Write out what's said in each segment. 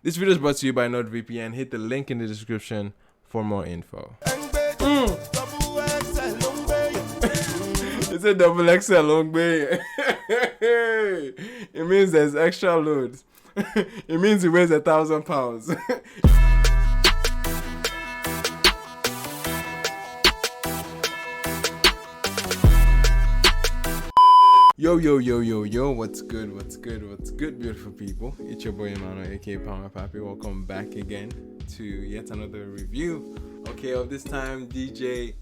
This video is brought to you by NordVPN. Hit the link in the description for more info. It's a double XL long bay. It means there's extra loads. It means it weighs 1,000 pounds. Yo, what's good, beautiful people? It's your boy Emmanuel, aka Palmer Papi. Welcome back again to yet another review, of this time DJ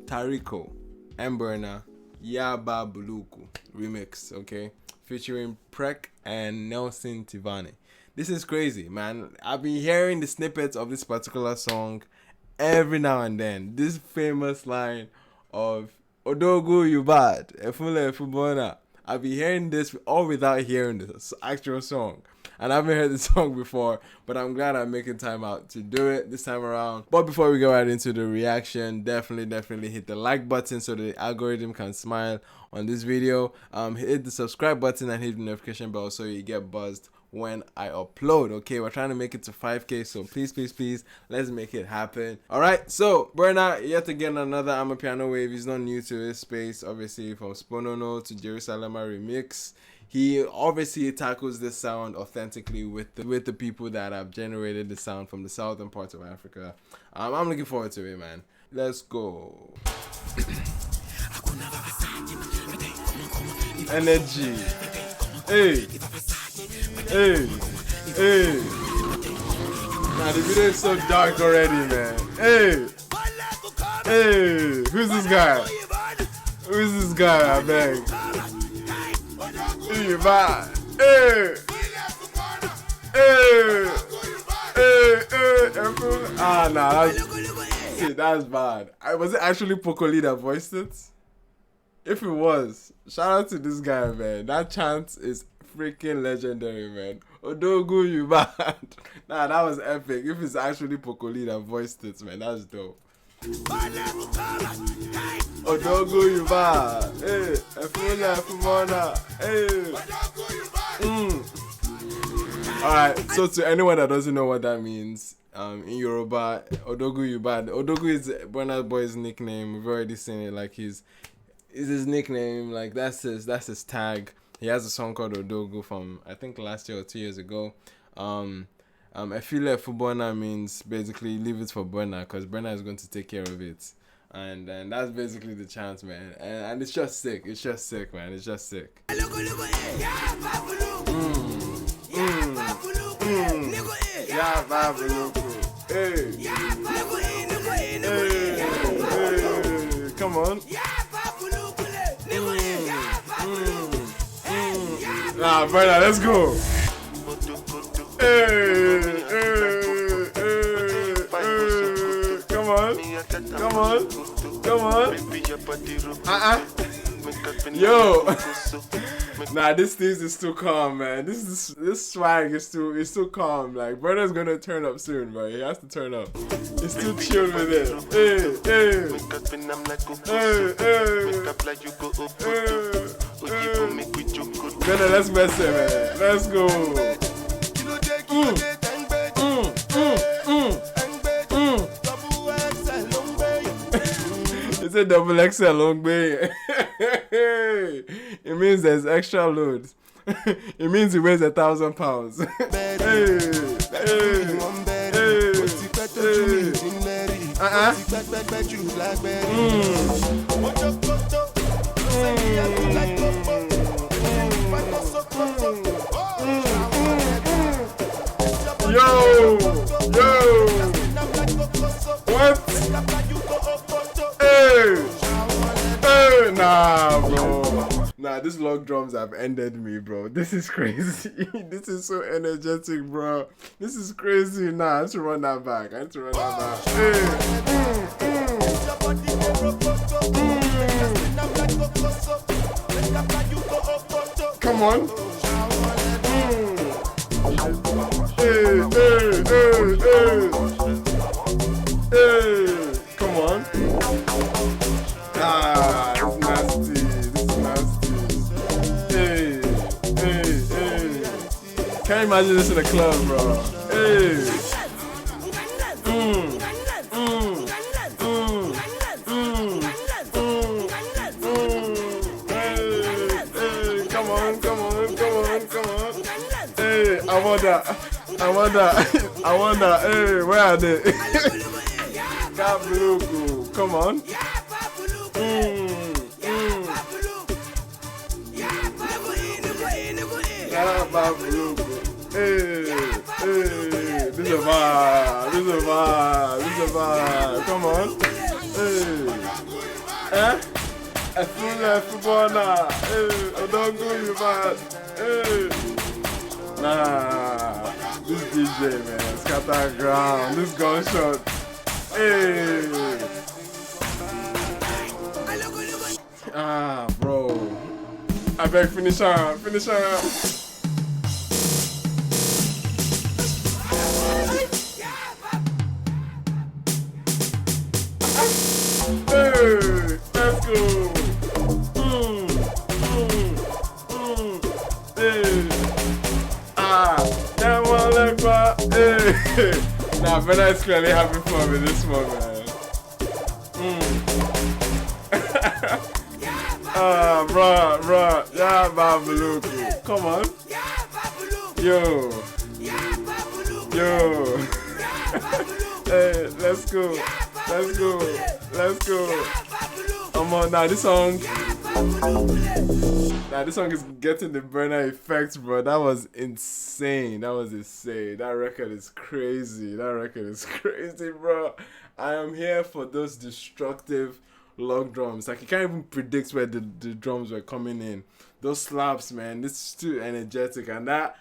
Tariko Mburna Yaba Buluku remix, featuring Prek and Nelson Tivani. This is crazy, man. I've been hearing the snippets of this particular song every now and then. This famous line of Odogu you bad, Efule Efubona. I've been hearing this all without hearing the actual song. And I haven't heard the song before, but I'm glad I'm making time out to do it this time around. But before we go right into the reaction, definitely hit the like button so the algorithm can smile on this video. Hit the subscribe button and hit the notification bell so you get buzzed when I upload. We're trying to make it to 5K, so please, let's make it happen. Alright, so Burna, yet again another Amapiano wave. He's not new to this space, obviously, from Sponono to Jerusalem remix. He obviously tackles this sound authentically with the people that have generated the sound from the southern parts of Africa. I'm looking forward to it, man. Let's go. Energy. Hey. Nah, the video is so dark already, man. Hey, who's this guy? I beg. Hey, that's bad. Was it actually Pokoli that voiced it? If it was, shout out to this guy, man. That chant is freaking legendary, man. Odogu you bad. Nah, that was epic. If it's actually Pokoli that voiced it, man, that's dope. Odogu you bad. Hey, Efuna Efumona. Hey. Alright, so to anyone that doesn't know what that means, in Yoruba, Odogu you bad. Odogu is Burna Boy's nickname. We've already seen it. Like is his nickname. Like that's his tag. He has a song called Odogu from I think last year or 2 years ago. Efile Fubona means basically leave it for Burna because Burna is going to take care of it. And that's basically the chant, man. And it's just sick. It's just sick, man. It's just sick. Hey. Come on. Nah, brother, let's go. Come on. Yo. Nah, this thing is too calm, man. This swag is too calm. Like, brother's gonna turn up soon, bro. He has to turn up. He's too chill with it. Brother, let's mess it, man. Let's go. It's a double XL long bay. It means there's extra loads. It means it weighs 1,000 pounds. Yo! What? Nah, bro. Nah, these long drums have ended me, bro. This is crazy. This is so energetic, bro. This is crazy. Nah, I have to run that back. Come on. Come on. This is nasty. Can't imagine this in a club, bro. Hey. Hey. Come on. Hey, I wonder. Hey, where are they? Kaburuku, come on. Hey, this is a vibe. Come on. Hey. A football now. Hey, don't go you bad. Hey. Nah, this DJ, man, scatter ground, this gunshot. Hey. Bro. I beg, finish her. Hey, let's go. Hey. That one like hey. Nah, Bernard is clearly having fun with this one, man. Bro. Yeah, Babaluku. Come on. Yo. Hey, let's go. Come on, now this song is getting the burner effects, bro. That was insane. That record is crazy. Bro. I am here for those destructive log drums. Like, you can't even predict where the drums were coming in. Those slaps, man. This is too energetic, and that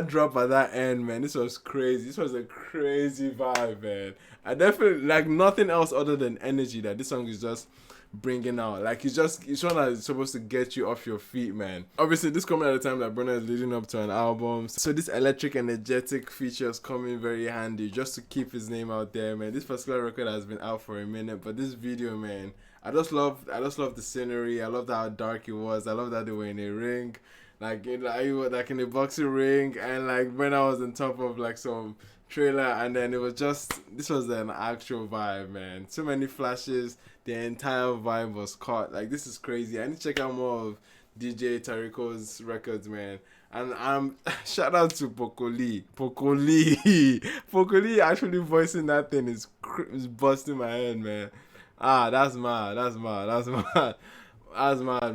drop at that end, man. This was crazy. This was a crazy vibe, man. I definitely like nothing else other than energy that this song is just bringing out. Like, it's one that is supposed to get you off your feet, man. Obviously, this coming at a time that Burna is leading up to an album, so this electric, energetic features come in very handy just to keep his name out there, man. This particular record has been out for a minute, but this video, man, I just love the scenery. I love how dark it was. I love that they were in a ring, like in a boxing ring, and like when I was on top of like some trailer, and then this was an actual vibe, man. So many flashes, the entire vibe was caught. Like, this is crazy. I need to check out more of DJ Tariko's records, man. And shout out to Pokoli actually voicing that thing is busting my head, man. That's mad,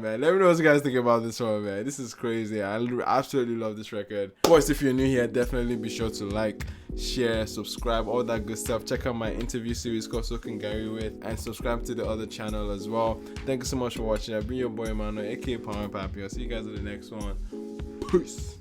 man. Let me know what you guys think about this one, man. This is crazy. I absolutely love this record. Of course, if you're new here, definitely be sure to like, share, subscribe, all that good stuff. Check out my interview series called Soaking Gary With, and subscribe to the other channel as well. Thank you so much for watching. I've been your boy Emmanuel, aka Power Papi. I'll see you guys in the next one. Peace.